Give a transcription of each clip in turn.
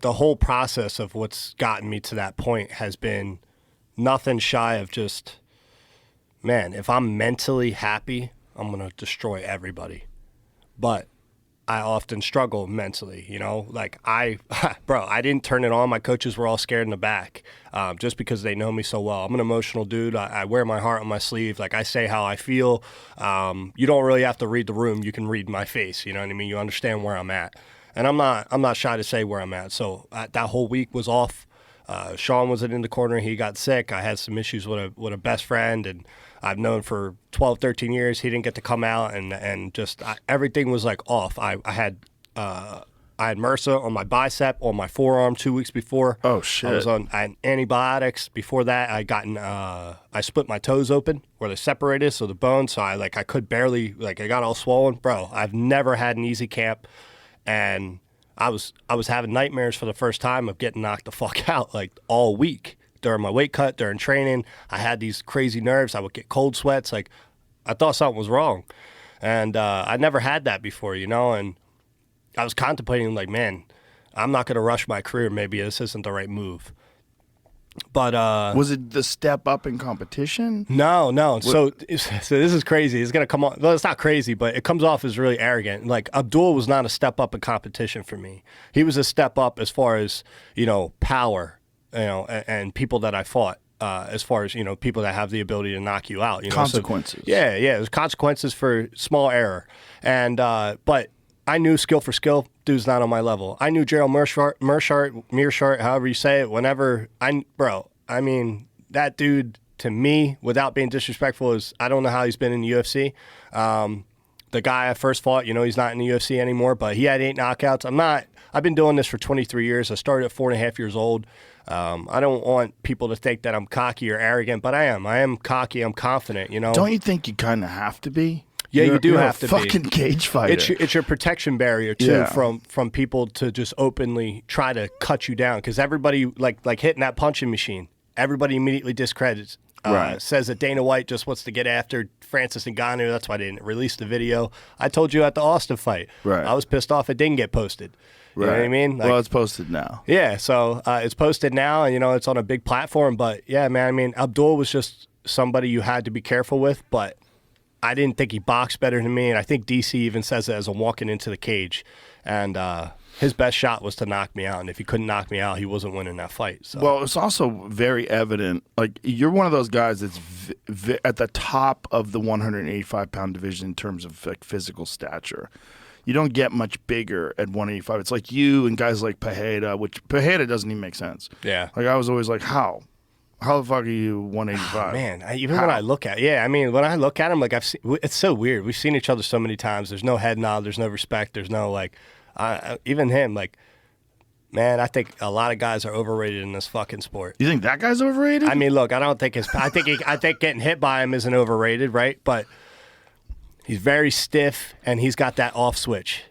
the whole process of what's gotten me to that point has been nothing shy of just, man, if I'm mentally happy, I'm going to destroy everybody. But I often struggle mentally, like I didn't turn it on. My coaches were all scared in the back just because they know me so well. I'm an emotional dude. I wear my heart on my sleeve. Like I say how I feel. You don't really have to read the room. You can read my face. You know what I mean? You understand where I'm at. And I'm not shy to say where I'm at. So that whole week was off. Sean wasn't in the corner. He got sick. I had some issues with a best friend, and I've known for 12, 13 years. He didn't get to come out, and just everything was like off. I had MRSA on my bicep, on my forearm 2 weeks before. Oh shit! I had antibiotics. Before that, I split my toes open where they separated, so the bone. So I could barely, I got all swollen, bro. I've never had an easy camp, and I was having nightmares for the first time of getting knocked the fuck out all week during my weight cut, during training. I had these crazy nerves. I would get cold sweats. I thought something was wrong, and I never had that before, and I was contemplating man, I'm not going to rush my career. Maybe this isn't the right move. But was it the step up in competition? No. So this is crazy. It's gonna come off. Well, it's not crazy, but it comes off as really arrogant. Abdul was not a step up in competition for me. He was a step up as far as power, and people that I fought. As far as people that have the ability to knock you out. Consequences. So, yeah. There's consequences for small error, and but I knew skill for skill, dude's not on my level. I knew Gerald Mearshart, however you say it, that dude, to me, without being disrespectful, I don't know how he's been in the UFC. The guy I first fought, he's not in the UFC anymore, but he had 8 knockouts. I've been doing this for 23 years. I started at 4.5 years old. I don't want people to think that I'm cocky or arrogant, but I am. I am cocky. I'm confident, Don't you think you kind of have to be? Yeah, you do have to be. Fucking cage fighter. It's your protection barrier too from people to just openly try to cut you down, because everybody like hitting that punching machine. Everybody immediately discredits. Says that Dana White just wants to get after Francis Ngannou. That's why they didn't release the video. I told you at the Austin fight. Right. I was pissed off it didn't get posted. You know what I mean? Well, it's posted now. Yeah, so it's posted now, and it's on a big platform. But yeah, man, Abdul was just somebody you had to be careful with, but I didn't think he boxed better than me, and I think DC even says it as I'm walking into the cage. And his best shot was to knock me out, and if he couldn't knock me out, he wasn't winning that fight. So. Well, it's also very evident. You're one of those guys that's at the top of the 185-pound division in terms of physical stature. You don't get much bigger at 185. It's like you and guys like Pereira, which Pereira doesn't even make sense. Yeah. I was always like, how? How the fuck are you 185? Man, when I look at when I look at him, it's so weird. We've seen each other so many times. There's no head nod. There's no respect. There's no even him. Man, I think a lot of guys are overrated in this fucking sport. You think that guy's overrated? I mean, look, I don't think I think getting hit by him isn't overrated, right? But he's very stiff, and he's got that off switch.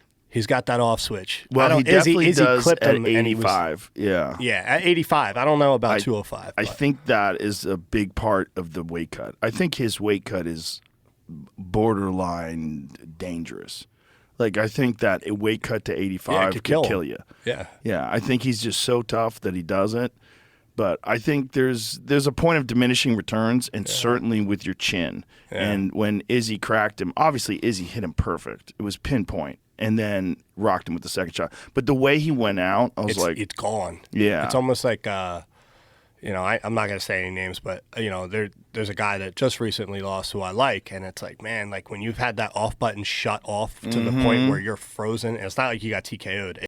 Well, he definitely does clipped at him 85. Yeah, at 85. I don't know about 205. I think that is a big part of the weight cut. I think his weight cut is borderline dangerous. I think that a weight cut to 85 could kill you. Yeah. Yeah, I think he's just so tough that he doesn't. But I think there's a point of diminishing returns, and certainly with your chin. Yeah. And when Izzy cracked him, obviously Izzy hit him perfect. It was pinpoint. And then rocked him with the second shot. But the way he went out, I was it's gone. Yeah. It's almost like, I'm not going to say any names, but, there's a guy that just recently lost who I like. And it's man, when you've had that off button shut off to the point where you're frozen, and it's not like you got TKO'd.